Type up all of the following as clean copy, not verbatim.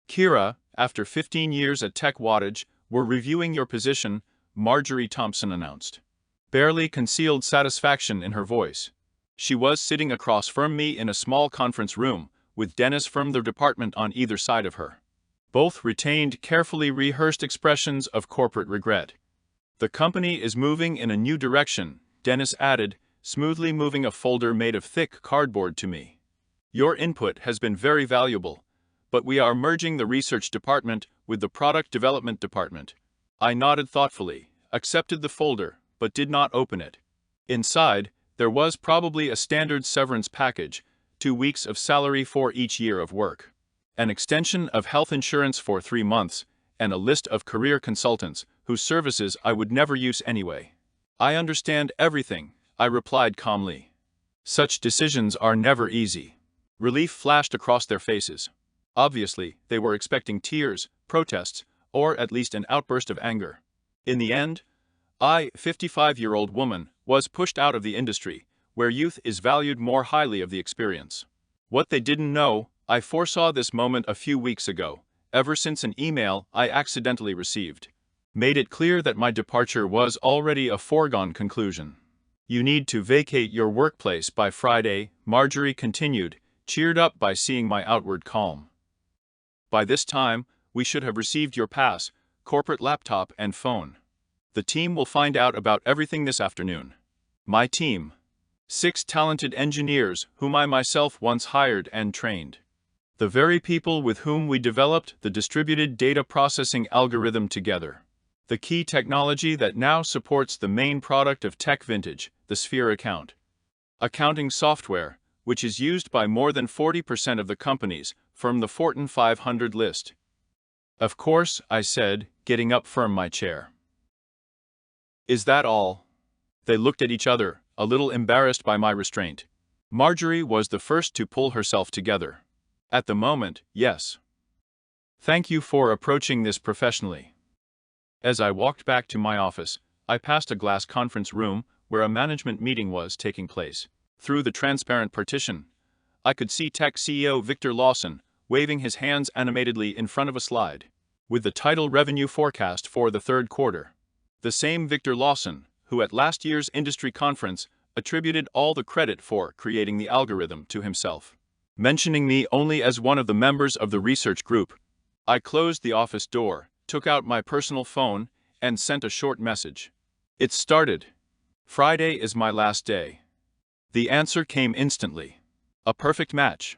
Kira, after 15 years at Tech Wattage, we're reviewing your position, Marjorie Thompson announced. Barely concealed satisfaction in her voice. She was sitting across from me in a small conference room, with Dennis from the department on either side of her. Both retained carefully rehearsed expressions of corporate regret. The company is moving in a new direction, Dennis added, smoothly moving a folder made of thick cardboard to me. Your input has been very valuable, but we are merging the research department with the product development department. I nodded thoughtfully, accepted the folder, but did not open it. Inside, there was probably a standard severance package, 2 weeks of salary for each year of work, an extension of health insurance for 3 months, and a list of career consultants whose services I would never use anyway. I understand everything, I replied calmly. Such decisions are never easy. Relief flashed across their faces. Obviously, they were expecting tears, protests, or at least an outburst of anger. In the end, I, 55-year-old woman, was pushed out of the industry, where youth is valued more highly of the experience. What they didn't know, I foresaw this moment a few weeks ago, ever since an email I accidentally received made it clear that my departure was already a foregone conclusion. You need to vacate your workplace by Friday, Marjorie continued, cheered up by seeing my outward calm. By this time, we should have received your pass, corporate laptop and phone. The team will find out about everything this afternoon. My team. 6 talented engineers whom I myself once hired and trained. The very people with whom we developed the distributed data processing algorithm together. The key technology that now supports the main product of Tech Vintage, the Sphere account. Accounting software, which is used by more than 40% of the companies from the Fortune 500 list. Of course, I said, getting up from my chair. Is that all? They looked at each other, a little embarrassed by my restraint. Marjorie was the first to pull herself together. At the moment, yes. Thank you for approaching this professionally. As I walked back to my office, I passed a glass conference room where a management meeting was taking place. Through the transparent partition, I could see Tech CEO Victor Lawson waving his hands animatedly in front of a slide, with the title Revenue Forecast for the Third Quarter. The same Victor Lawson, who at last year's industry conference attributed all the credit for creating the algorithm to himself. Mentioning me only as one of the members of the research group, I closed the office door, took out my personal phone, and sent a short message. It started. Friday is my last day. The answer came instantly. A perfect match.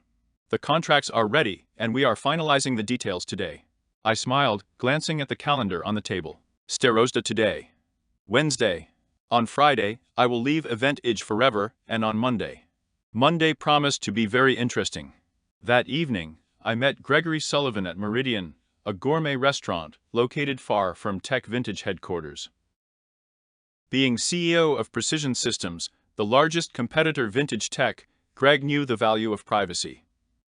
The contracts are ready, and we are finalizing the details today. I smiled, glancing at the calendar on the table. Starozda today. Wednesday. On Friday, I will leave Event Age forever, and on Monday. Monday promised to be very interesting. That evening, I met Gregory Sullivan at Meridian, a gourmet restaurant located far from Tech Vintage headquarters. Being CEO of Precision Systems, the largest competitor Vintage Tech, Greg knew the value of privacy.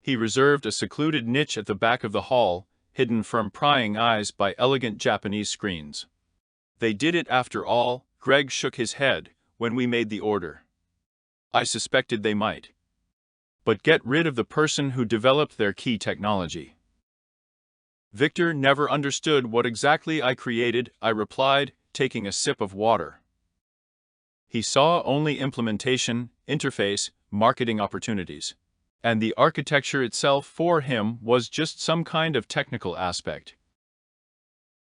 He reserved a secluded niche at the back of the hall, hidden from prying eyes by elegant Japanese screens. They did it after all, Greg shook his head when we made the order. I suspected they might. But get rid of the person who developed their key technology. Victor never understood what exactly I created, I replied, taking a sip of water. He saw only implementation, interface, marketing opportunities. And the architecture itself for him was just some kind of technical aspect.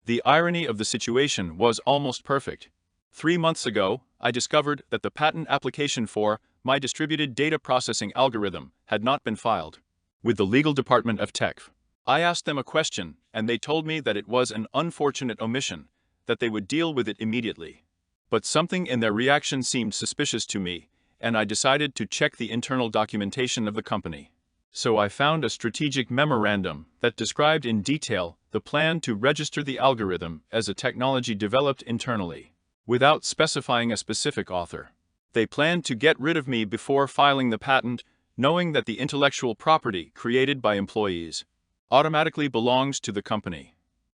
The irony of the situation was almost perfect. 3 months ago, I discovered that the patent application for my distributed data processing algorithm had not been filed with the legal department of Tech. I asked them a question, and they told me that it was an unfortunate omission, that they would deal with it immediately. But something in their reaction seemed suspicious to me, and I decided to check the internal documentation of the company. So I found a strategic memorandum that described in detail the plan to register the algorithm as a technology developed internally, without specifying a specific author. They planned to get rid of me before filing the patent, knowing that the intellectual property created by employees automatically belongs to the company.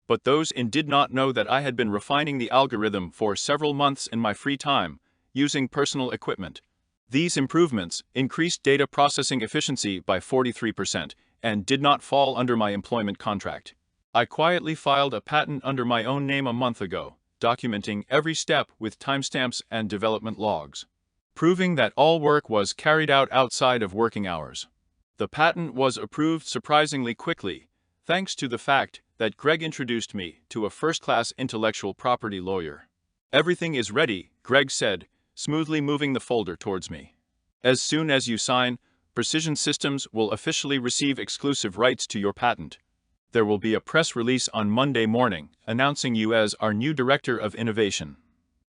But those in did not know that I had been refining the algorithm for several months in my free time, using personal equipment. These improvements increased data processing efficiency by 43% and did not fall under my employment contract. I quietly filed a patent under my own name a month ago, documenting every step with timestamps and development logs, proving that all work was carried out outside of working hours. The patent was approved surprisingly quickly, thanks to the fact that Greg introduced me to a first-class intellectual property lawyer. "Everything is ready," Greg said, smoothly moving the folder towards me. "As soon as you sign, Precision Systems will officially receive exclusive rights to your patent. There will be a press release on Monday morning announcing you as our new Director of Innovation."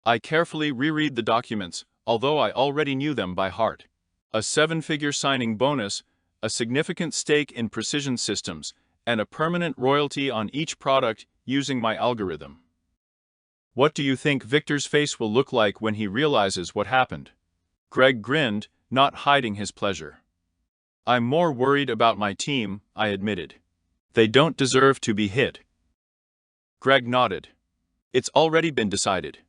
I carefully reread the documents, although I already knew them by heart. A 7-figure signing bonus, a significant stake in Precision Systems, and a permanent royalty on each product using my algorithm. "What do you think Victor's face will look like when he realizes what happened?" Greg grinned, not hiding his pleasure. "I'm more worried about my team," I admitted. "They don't deserve to be hit." Greg nodded. "It's already been decided.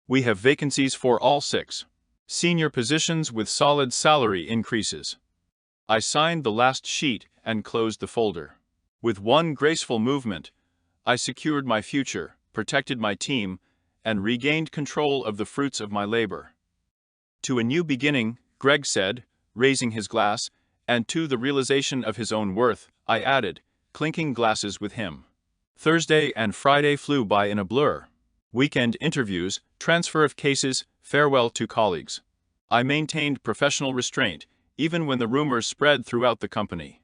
We have vacancies for all 6 senior positions with solid salary increases." I signed the last sheet and closed the folder. With one graceful movement, I secured my future, protected my team, and regained control of the fruits of my labor. "To a new beginning," Greg said, raising his glass, "and to the realization of his own worth," I added, clinking glasses with him. Thursday and Friday flew by in a blur. Weekend interviews, transfer of cases, farewell to colleagues. I maintained professional restraint, even when the rumors spread throughout the company.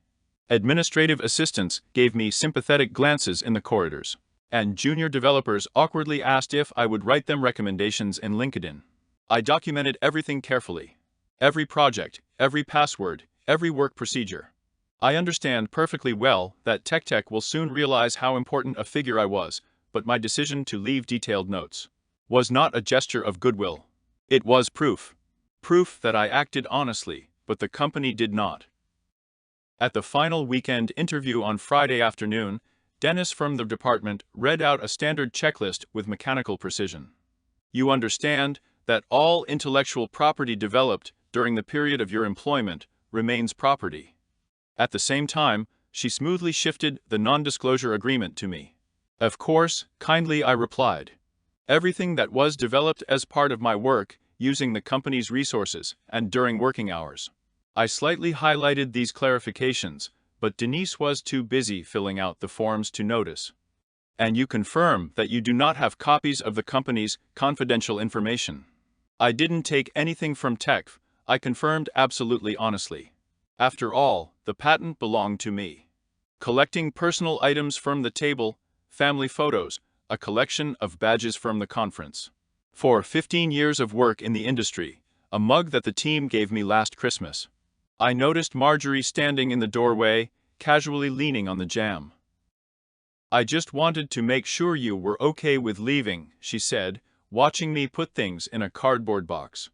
Administrative assistants gave me sympathetic glances in the corridors, and junior developers awkwardly asked if I would write them recommendations in LinkedIn. I documented everything carefully. Every project, every password, every work procedure. I understand perfectly well that TechTech will soon realize how important a figure I was, but my decision to leave detailed notes was not a gesture of goodwill. It was proof. Proof that I acted honestly, but the company did not. At the final weekend interview on Friday afternoon, Dennis from the department read out a standard checklist with mechanical precision. "You understand that all intellectual property developed during the period of your employment remains property." At the same time, she smoothly shifted the non-disclosure agreement to me. "Of course," kindly I replied. "Everything that was developed as part of my work, using the company's resources, and during working hours." I slightly highlighted these clarifications, but Denise was too busy filling out the forms to notice. "And you confirm that you do not have copies of the company's confidential information?" I didn't take anything from Tech, I confirmed absolutely honestly. After all, the patent belonged to me. Collecting personal items from the table, family photos, a collection of badges from the conference. For 15 years of work in the industry, a mug that the team gave me last Christmas. I noticed Marjorie standing in the doorway, casually leaning on the jamb. "I just wanted to make sure you were okay with leaving," she said, watching me put things in a cardboard box.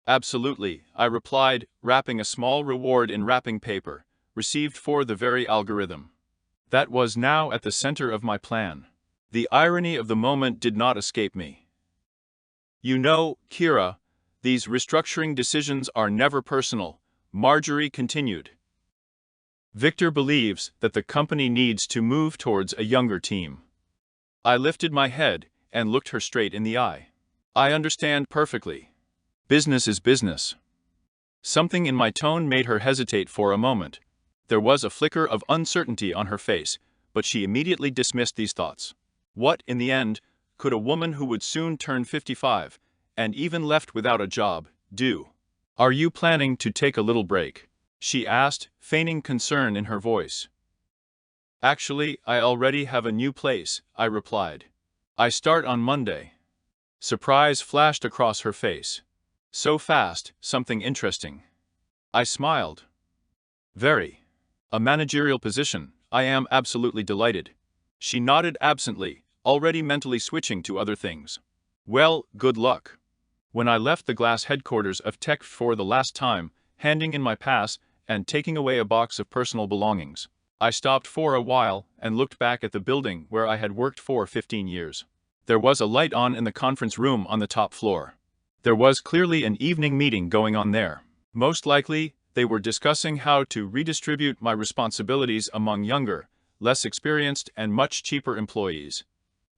"Absolutely," I replied, wrapping a small reward in wrapping paper, received for the very algorithm. That was now at the center of my plan. The irony of the moment did not escape me. "You know, Kira, these restructuring decisions are never personal," Marjorie continued. "Victor believes that the company needs to move towards a younger team." I lifted my head and looked her straight in the eye. "I understand perfectly. Business is business." Something in my tone made her hesitate for a moment. There was a flicker of uncertainty on her face, but she immediately dismissed these thoughts. What, in the end, could a woman who would soon turn 55, and even left without a job, do? "Are you planning to take a little break?" she asked, feigning concern in her voice. "Actually, I already have a new place," I replied. "I start on Monday." Surprise flashed across her face. "So fast, something interesting." I smiled. "Very. A managerial position, I am absolutely delighted." She nodded absently, already mentally switching to other things. "Well, good luck." When I left the glass headquarters of Tech for the last time, handing in my pass and taking away a box of personal belongings, I stopped for a while and looked back at the building where I had worked for 15 years. There was a light on in the conference room on the top floor. There was clearly an evening meeting going on there. Most likely, They were discussing how to redistribute my responsibilities among younger, less experienced and much cheaper employees.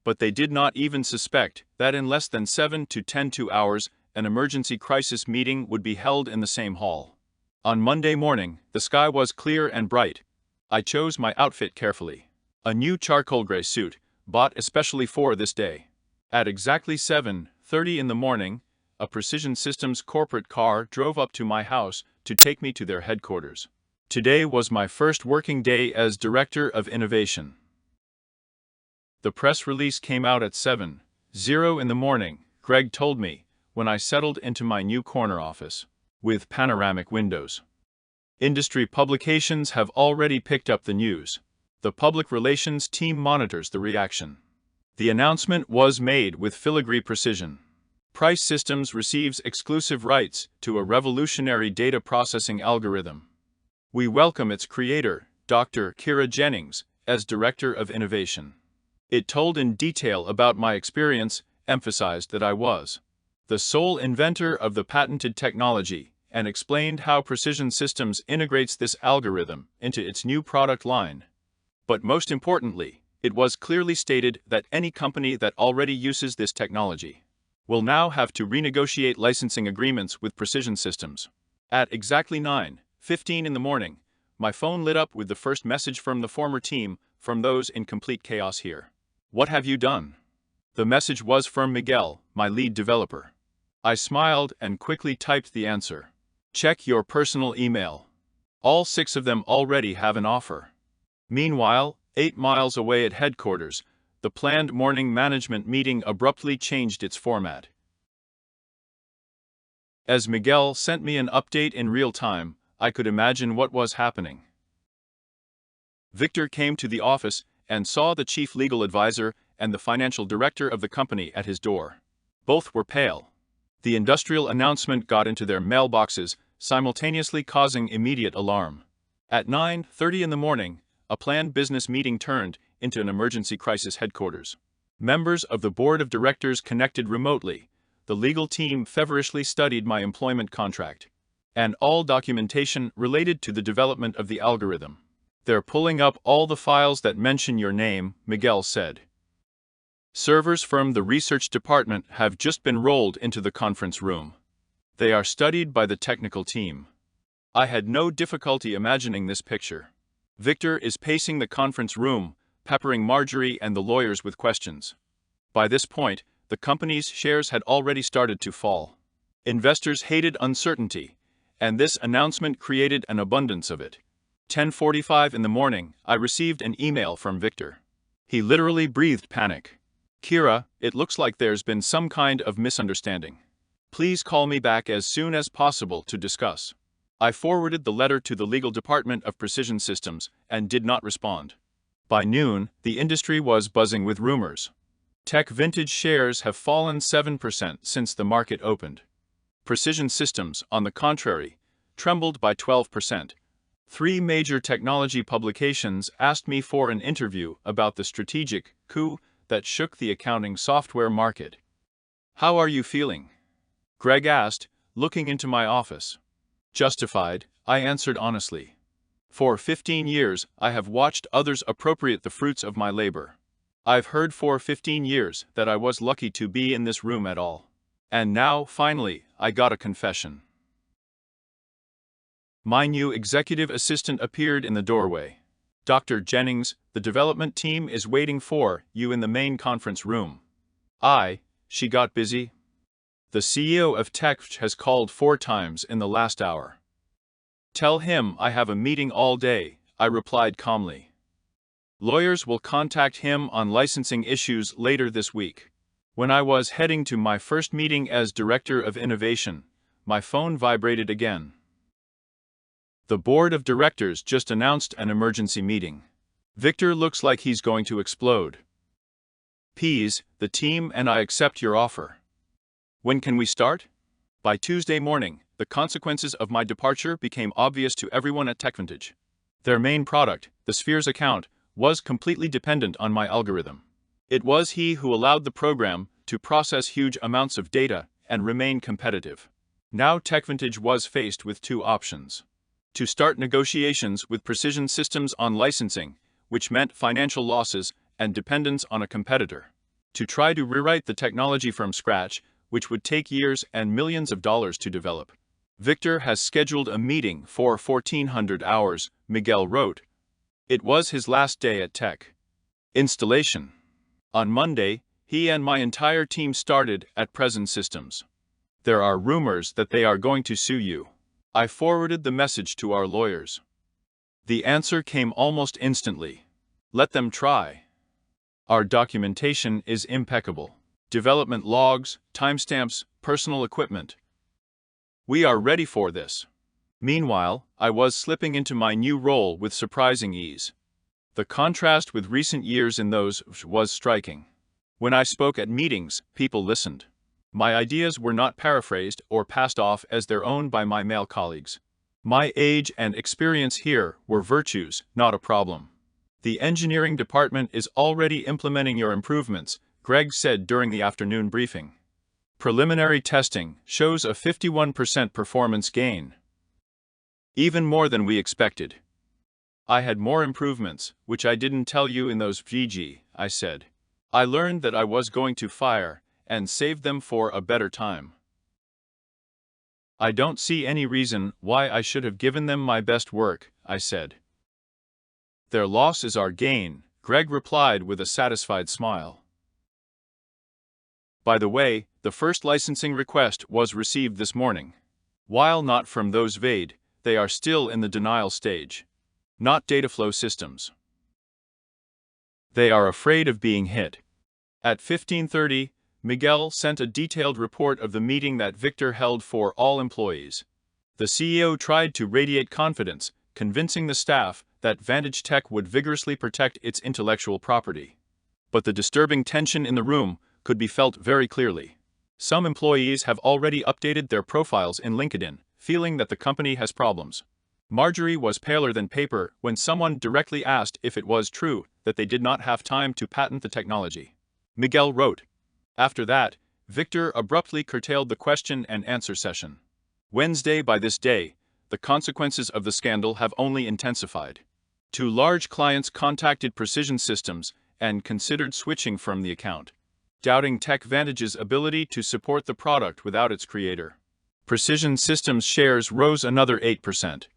But they did not even suspect that in less than 7 to 10 hours, an emergency crisis meeting would be held in the same hall. On Monday morning, the sky was clear and bright. I chose my outfit carefully. A new charcoal gray suit, bought especially for this day. At exactly 7:30 in the morning, a Precision Systems corporate car drove up to my house to take me to their headquarters. Today was my first working day as Director of Innovation. The press release came out at 7:00 in the morning, Greg told me, when I settled into my new corner office, with panoramic windows. Industry publications have already picked up the news. The public relations team monitors the reaction. The announcement was made with filigree precision. Price Systems receives exclusive rights to a revolutionary data processing algorithm. We welcome its creator, Dr. Kira Jennings, as Director of Innovation. It told in detail about my experience, emphasized that I was the sole inventor of the patented technology, and explained how Precision Systems integrates this algorithm into its new product line. But most importantly, it was clearly stated that any company that already uses this technology will now have to renegotiate licensing agreements with Precision Systems. At exactly 9:15 in the morning, my phone lit up with the first message from the former team, from those in complete chaos here. "What have you done?" The message was from Miguel, my lead developer. I smiled and quickly typed the answer. "Check your personal email. All 6 of them already have an offer." Meanwhile, 8 miles away at headquarters, the planned morning management meeting abruptly changed its format. As Miguel sent me an update in real time, I could imagine what was happening. Victor came to the office and saw the chief legal advisor and the financial director of the company at his door. Both were pale. The industrial announcement got into their mailboxes, simultaneously causing immediate alarm. At 9:30 in the morning, a planned business meeting turned into an emergency crisis headquarters. Members of the board of directors connected remotely. The legal team feverishly studied my employment contract and all documentation related to the development of the algorithm. "They're pulling up all the files that mention your name," Miguel said. "Servers from the research department have just been rolled into the conference room. They are studied by the technical team." I had no difficulty imagining this picture. Victor is pacing the conference room, peppering Marjorie and the lawyers with questions. By this point, the company's shares had already started to fall. Investors hated uncertainty, and this announcement created an abundance of it. 10:45 in the morning, I received an email from Victor. He literally breathed panic. "Kira, it looks like there's been some kind of misunderstanding. Please call me back as soon as possible to discuss." I forwarded the letter to the legal department of Precision Systems and did not respond. By noon, the industry was buzzing with rumors. Tech Vintage shares have fallen 7% since the market opened. Precision Systems, on the contrary, trembled by 12%. 3 major technology publications asked me for an interview about the strategic coup that shook the accounting software market. "How are you feeling?" Greg asked, looking into my office. "Justified," I answered honestly. For 15 years, I have watched others appropriate the fruits of my labor. I've heard for 15 years that I was lucky to be in this room at all. And now, finally, I got a confession. My new executive assistant appeared in the doorway. "Dr. Jennings, the development team is waiting for you in the main conference room." She got busy. "The CEO of TechVenture has called 4 times in the last hour." "Tell him I have a meeting all day," I replied calmly. "Lawyers will contact him on licensing issues later this week." When I was heading to my first meeting as Director of Innovation, my phone vibrated again. The board of directors just announced an emergency meeting. "Victor looks like he's going to explode. Please, the team and I accept your offer." "When can we start?" By Tuesday morning, the consequences of my departure became obvious to everyone at TechVenture. Their main product, the Spheres account, was completely dependent on my algorithm. It was he who allowed the program to process huge amounts of data and remain competitive. Now TechVenture was faced with 2 options. to start negotiations with Precision Systems on licensing, which meant financial losses and dependence on a competitor, to try to rewrite the technology from scratch, which would take years and millions of dollars to develop. Victor has scheduled a meeting for 1400 hours, Miguel wrote. It was his last day at Tech Installation. On Monday, he and my entire team started at Precision Systems. There are rumors that they are going to sue you. I forwarded the message to our lawyers. The answer came almost instantly. Let them try. Our documentation is impeccable. Development logs, timestamps, personal equipment. We are ready for this. Meanwhile, I was slipping into my new role with surprising ease. The contrast with recent years in those was striking. When I spoke at meetings, people listened. My ideas were not paraphrased or passed off as their own by my male colleagues. My age and experience here were virtues, not a problem. The engineering department is already implementing your improvements, Greg said during the afternoon briefing. Preliminary testing shows a 51% performance gain. Even more than we expected. I had more improvements, which I didn't tell you in those VG, I said. I learned that I was going to fire, and saved them for a better time. I don't see any reason why I should have given them my best work, I said. Their loss is our gain, Greg replied with a satisfied smile. By the way, the first licensing request was received this morning. While not from those VAID, they are still in the denial stage. Not Dataflow Systems. They are afraid of being hit. At 15:30, Miguel sent a detailed report of the meeting that Victor held for all employees. The CEO tried to radiate confidence, convincing the staff that Vantage Tech would vigorously protect its intellectual property. But the disturbing tension in the room could be felt very clearly. Some employees have already updated their profiles in LinkedIn, feeling that the company has problems. Marjorie was paler than paper when someone directly asked if it was true that they did not have time to patent the technology. Miguel wrote. After that, Victor abruptly curtailed the question and answer session. Wednesday. By this day, the consequences of the scandal have only intensified. 2 large clients contacted Precision Systems and considered switching from the account, doubting Tech Vantage's ability to support the product without its creator. Precision Systems shares rose another 8%.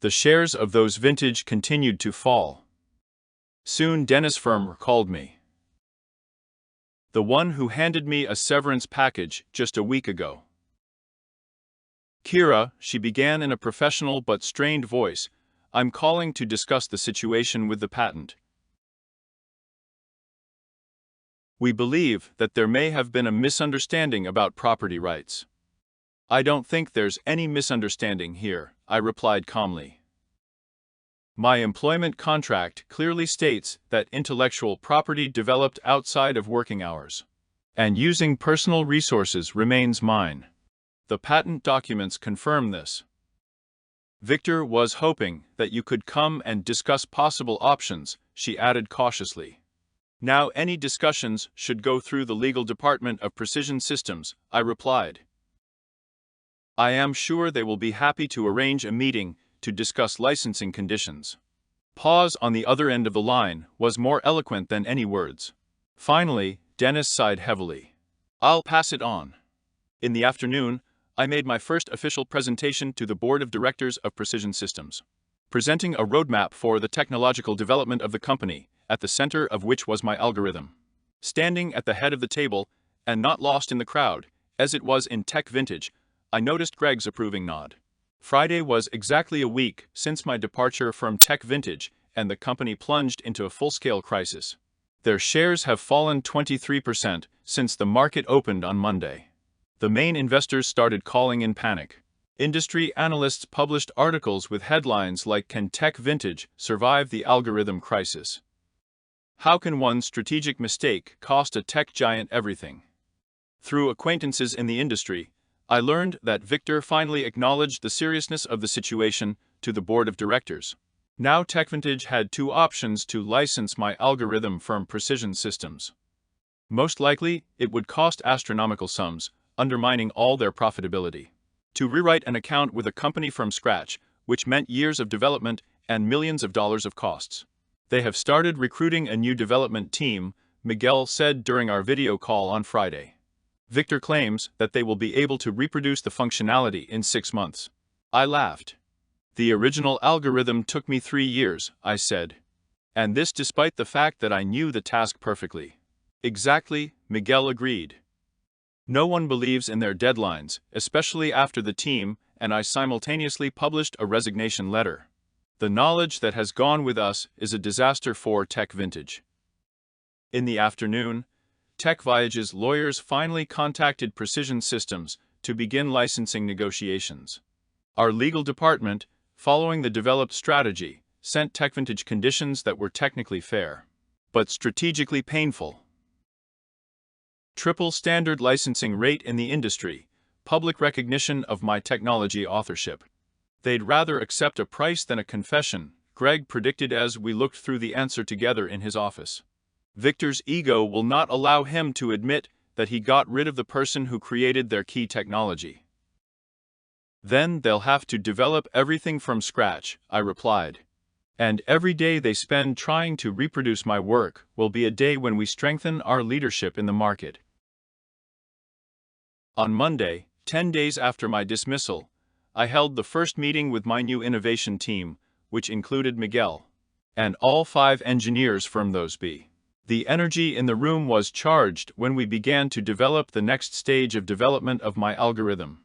The shares of those vintage continued to fall. Soon Dennis Firm called me. The one who handed me a severance package just a week ago. Kira, she began in a professional but strained voice, I'm calling to discuss the situation with the patent. We believe that there may have been a misunderstanding about property rights. I don't think there's any misunderstanding here, I replied calmly. My employment contract clearly states that intellectual property developed outside of working hours and using personal resources remains mine. The patent documents confirm this. Victor was hoping that you could come and discuss possible options, she added cautiously. Now any discussions should go through the legal department of Precision Systems, I replied. I am sure they will be happy to arrange a meeting to discuss licensing conditions. Pause on the other end of the line was more eloquent than any words. Finally, Dennis sighed heavily. I'll pass it on. In the afternoon, I made my first official presentation to the board of directors of Precision Systems, presenting a roadmap for the technological development of the company, at the center of which was my algorithm. Standing at the head of the table, and not lost in the crowd, as it was in Tech Vintage, I noticed Greg's approving nod. Friday was exactly a week since my departure from Tech Vintage, and the company plunged into a full-scale crisis. Their shares have fallen 23% since the market opened on Monday. The main investors started calling in panic. Industry analysts published articles with headlines like Can Tech Vintage survive the algorithm crisis? How can one strategic mistake cost a tech giant everything? Through acquaintances in the industry, I learned that Victor finally acknowledged the seriousness of the situation to the board of directors. Now Tech Vintage had 2 options to license my algorithm from Precision Systems. Most likely, it would cost astronomical sums, undermining all their profitability. To rewrite an account with a company from scratch which meant years of development and millions of dollars of costs. They have started recruiting a new development team, Miguel said during our video call on Friday. Victor claims that they will be able to reproduce the functionality in 6 months. I laughed. The original algorithm took me 3 years, I said. And this despite the fact that I knew the task perfectly. Exactly, Miguel agreed. No one believes in their deadlines, especially after the team and I simultaneously published a resignation letter. The knowledge that has gone with us is a disaster for Tech Vintage. In the afternoon, Tech Voyage's lawyers finally contacted Precision Systems to begin licensing negotiations. Our legal department, following the developed strategy, sent Tech Vintage conditions that were technically fair, but strategically painful. Triple standard licensing rate in the industry, public recognition of my technology authorship. They'd rather accept a price than a confession, Greg predicted as we looked through the answer together in his office. Victor's ego will not allow him to admit that he got rid of the person who created their key technology. Then they'll have to develop everything from scratch, I replied. And every day they spend trying to reproduce my work will be a day when we strengthen our leadership in the market. On Monday, 10 days after my dismissal, I held the first meeting with my new innovation team, which included Miguel and all 5 engineers from those B. The energy in the room was charged when we began to develop the next stage of development of my algorithm.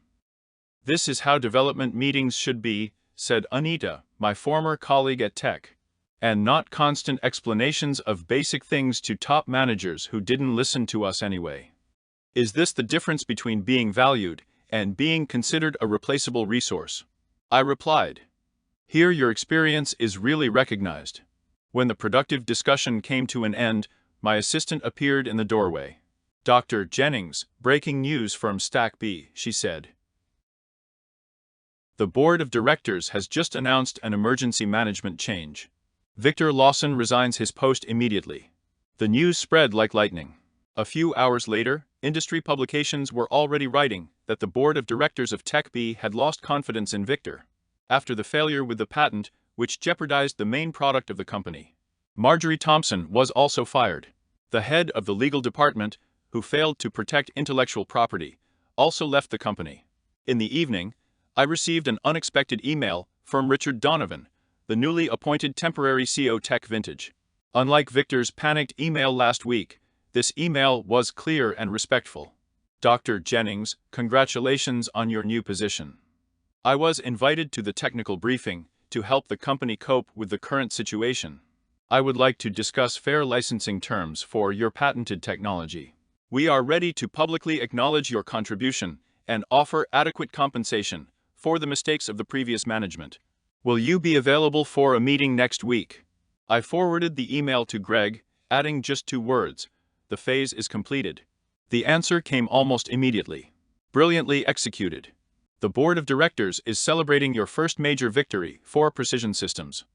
This is how development meetings should be, said Anita, my former colleague at Tech, and not constant explanations of basic things to top managers who didn't listen to us anyway. Is this the difference between being valued and being considered a replaceable resource? I replied. Here your experience is really recognized. When the productive discussion came to an end, my assistant appeared in the doorway. Dr. Jennings, breaking news from Stack B, she said. The board of directors has just announced an emergency management change. Victor Lawson resigns his post immediately. The news spread like lightning. A few hours later, industry publications were already writing that the board of directors of Tech B had lost confidence in Victor after the failure with the patent, which jeopardized the main product of the company. Marjorie Thompson was also fired. The head of the legal department, who failed to protect intellectual property, also left the company. In the evening, I received an unexpected email from Richard Donovan, the newly appointed temporary CEO Tech Vintage. Unlike Victor's panicked email last week, this email was clear and respectful. Dr. Jennings, congratulations on your new position. I was invited to the technical briefing to help the company cope with the current situation. I would like to discuss fair licensing terms for your patented technology. We are ready to publicly acknowledge your contribution and offer adequate compensation for the mistakes of the previous management. Will you be available for a meeting next week? I forwarded the email to Greg, adding just 2 words. The phase is completed. The answer came almost immediately. Brilliantly executed. The board of directors is celebrating your first major victory for Precision Systems.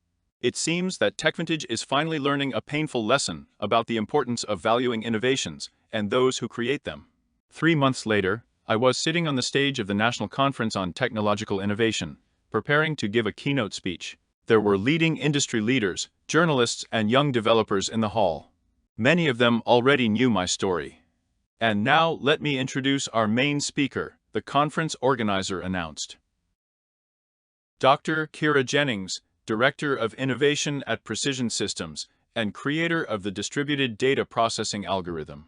It seems that Tech Vintage is finally learning a painful lesson about the importance of valuing innovations and those who create them. 3 months later, I was sitting on the stage of the National Conference on Technological Innovation, preparing to give a keynote speech. There were leading industry leaders, journalists, and young developers in the hall. Many of them already knew my story. And now let me introduce our main speaker, the conference organizer announced. Dr. Kira Jennings, Director of Innovation at Precision Systems and creator of the distributed data processing algorithm,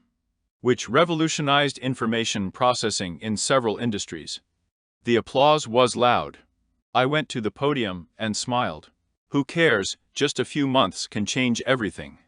which revolutionized information processing in several industries. The applause was loud. I went to the podium and smiled. Who cares, just a few months can change everything.